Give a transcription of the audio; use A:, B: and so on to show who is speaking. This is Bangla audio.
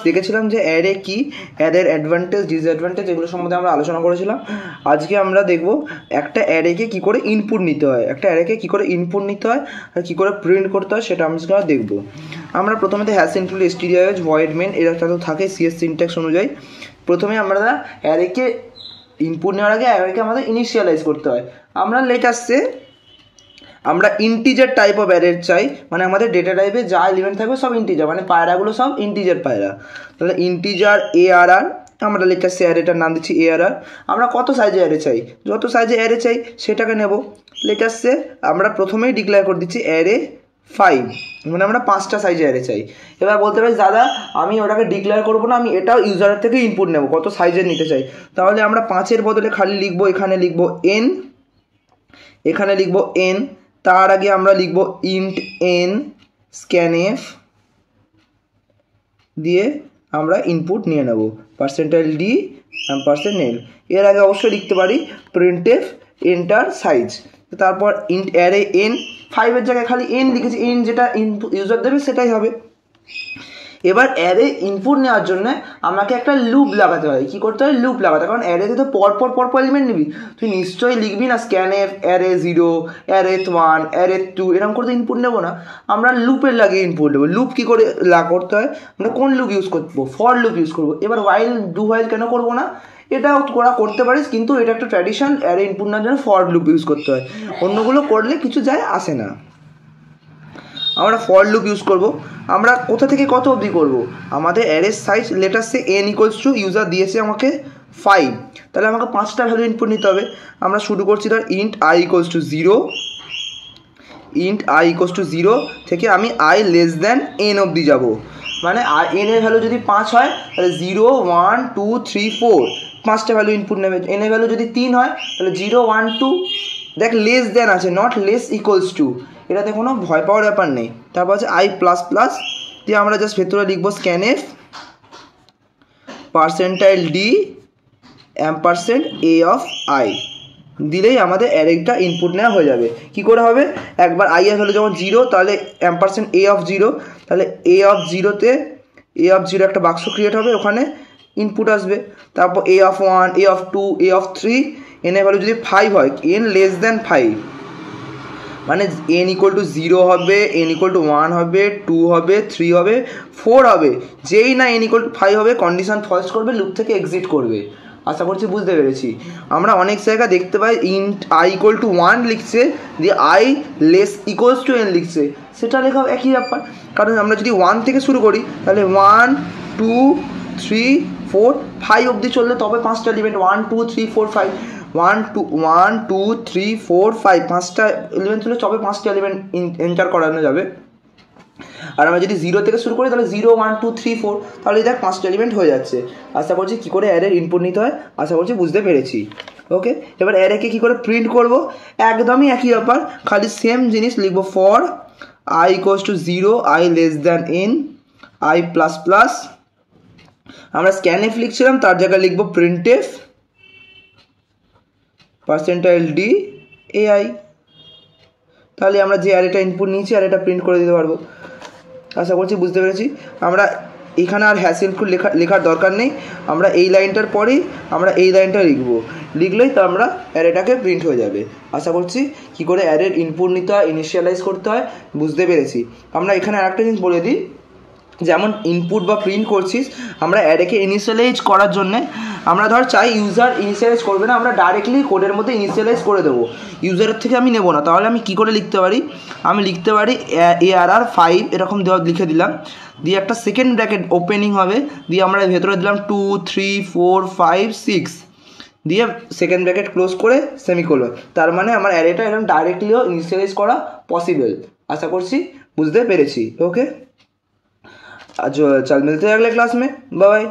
A: দেখেছিলাম যে অ্যারে কি, অ্যারের অ্যাডভান্টেজ ডিসঅ্যাডভান্টেজ এগুলো সম্বন্ধে আমরা আলোচনা করেছিলাম। আজকে আমরা দেখব একটা অ্যারেকে কী করে ইনপুট নিতে হয়, একটা অ্যারেকে কী করে ইনপুট নিতে হয় আর কী করে প্রিন্ট করতে হয় সেটা আমরা দেখব। আমরা প্রথমে hash include stdio void main এরা তো থাকে সিএস সিনট্যাক্স অনুযায়ী। প্রথমে আমরা অ্যারেকে ইনপুট নেওয়ার আগে অ্যারেকে আমাদের ইনিশিয়ালাইজ করতে হয়। আমরা লেটাসে আমরা ইন্টিজার টাইপ অফ অ্যারে চাই, মানে আমাদের ডেটা টাইপে যা এলিমেন্ট থাকবে সব ইন্টিজার, মানে পায়রাগুলো সব ইন্টিজার পায়রা। তাহলে ইন্টিজার ARR, আমরা লেটাসে অ্যারেটার নাম দিচ্ছি ARR। আমরা কত সাইজে অ্যারে চাই, যত সাইজে অ্যারে চাই সেটাকে নেব। লেটাসে আমরা প্রথমেই ডিক্লেয়ার করে দিচ্ছি অ্যারে 5, মানে আমরা 5টা সাইজে অ্যারে চাই। এবার বলতে পারি দাদা আমি ওটাকে ডিক্লেয়ার করবো না, আমি এটাও ইউজারের থেকে ইনপুট নেব, কত সাইজের নিতে চাই। তাহলে আমরা 5-এর বদলে খালি লিখবো, এখানে লিখবো n, এখানে লিখবো n, তার আগে আমরা লিখব int n scanf দিয়ে আমরা ইনপুট নিয়ে নেব %d %nl। এর আগে অবশ্যই লিখতে পারি printf enter size, তারপর int array n, 5-এর জায়গায় খালি n লিখেছি, n যেটা ইউজার দেবে সেটাই হবে। এবার অ্যারে ইনপুট নেওয়ার জন্য আমাকে একটা লুপ লাগাতে হয়। কী করতে হয়? লুপ লাগাতে, কারণ অ্যারেতে তো পরপর এলিমেন্ট নিবি, তুই নিশ্চয়ই লিখবি না স্ক্যানএফ অ্যারে 0 অ্যারে 1 অ্যারে 2 এরকম করে তো ইনপুট নেবো না, আমরা লুপের লাগিয়ে ইনপুট নেবো। লুপ কী করে করতে হয়, আমরা কোন লুপ ইউজ করবো? ফর লুপ ইউজ করবো। এবার ওয়াইল ডু হোয়াইল কেন করবো না? এটাও তোরা করতে পারিস, কিন্তু এটা একটা ট্র্যাডিশন, অ্যারে ইনপুট নেওয়ার জন্য ফর লুপ ইউজ করতে হয়, অন্যগুলো করলে কিছু যায় আসে না। আমরা ফর লুপ ইউজ করব। আমরা কোথা থেকে কত অবধি করব? আমাদের অ্যারের সাইজ লেটাসে n = ইউজার দিয়েছে আমাকে 5, তাহলে আমাকে 5টা ভ্যালু ইনপুট নিতে হবে। আমরা শুরু করছি ধর int i = 0, int i = 0 থেকে আমি i n অবধি যাব, মানে n এর ভ্যালু যদি 5 হয় তাহলে 0 1 2 3 4 5টা ভ্যালু ইনপুট নেবে। n এর ভ্যালু যদি 3 হয় তাহলে 0 1 2, দেখ লেস দেন আছে, নট লেস ইকুয়ালস টু, এটাতে কোনো ভয় পাওয়ার ব্যাপার নেই। তারপর আছে i++ দিয়ে আমরা জাস্ট ভেতরে লিখবো scanf %d $a of i দিলেই আমাদের অ্যারেটা ইনপুট নেওয়া হয়ে যাবে। কি করে হবে? একবার i এর ভ্যালু যখন 0 তাহলে $a of 0, তাহলে a of 0-তে a of 0 একটা বাক্স ক্রিয়েট হবে, ওখানে ইনপুট আসবে। তারপর a of 1 a of 2 a of 3, n এর ভ্যালু যদি 5 হয়, n < 5 মানে n = 0 হবে, n = 1 হবে, 2 হবে, 3 হবে, 4 হবে। যেই না n = 5 হবে কন্ডিশন ফলস করবে, লুপ থেকে এক্সিট করবে। আশা করছি বুঝতে পেরেছি। আমরা অনেক জায়গা দেখতে পাই int i = 1 লিখছে, দিয়ে i < n লিখছে, সেটা লেখাও একই ব্যাপার। কারণ আমরা যদি 1 থেকে শুরু করি তাহলে 1 2 3 4 5 অবধি চললে তবে 5টা এলিমেন্ট 1 2 3 4 5 1 2 3 4 5 5টা এলিমেন্ট হলে তবে 5টা এলিমেন্ট এন্টার করানো যাবে। আর আমরা যদি 0 থেকে শুরু করি তাহলে 0 1 2 3 4, তাহলে দেখ 5টা এলিমেন্ট হয়ে যাচ্ছে। আশা করছি কী করে অ্যারের ইনপুট নিতে হয় আশা করছি বুঝতে পেরেছি। ওকে, এবার অ্যারেকে কী করে প্রিন্ট করব? একদমই একই ব্যাপার, খালি সেম জিনিস লিখব। For i = 0 i n i++, আমরা scanf লিখছিলাম তার জায়গায় লিখব printf %d ai, তাহলে আমরা যে অ্যারেটা ইনপুট নিয়েছি অ্যারেটা প্রিন্ট করে দিতে পারবো। আশা করছি বুঝতে পেরেছি। আমরা এখানে আর হ্যাশ ইনক্লুড লেখার দরকার নেই, আমরা এই লাইনটার পরেই আমরা এই লাইনটা লিখলেই তো আমরা অ্যারেটাকে প্রিন্ট হয়ে যাবে। আশা করছি কী করে অ্যারের ইনপুট নিতে হয়, ইনিশিয়ালাইজ করতে হয় বুঝতে পেরেছি। আমরা এখানে আরেকটা জিনিস বলে দিই, যেমন ইনপুট বা প্রিন্ট করছিস, আমরা অ্যারেকে ইনিশিয়ালাইজ করার জন্যে আমরা ধর চাই ইউজার ইনিশিয়ালাইজ করবে না, আমরা ডাইরেক্টলি কোডের মধ্যে ইনিশিয়ালাইজ করে দেবো, ইউজারের থেকে আমি নেব না। তাহলে আমি কী করে লিখতে পারি? আমি লিখতে পারি ARR 5 এরকম লিখে দিলাম, দিয়ে একটা সেকেন্ড ব্র্যাকেট ওপেনিং হবে, দিয়ে আমরা ভেতরে দিলাম 2 3 4 5 6 দিয়ে সেকেন্ড ব্র্যাকেট ক্লোজ করে সেমিকোলন। তার মানে আমার অ্যারেটা এরকম ডাইরেক্টলিও ইনিশিয়ালাইজ করা পসিবল। আশা করছি বুঝতে পেরেছি। ওকে, चल मिलते हैं अगले क्लास में, बाय।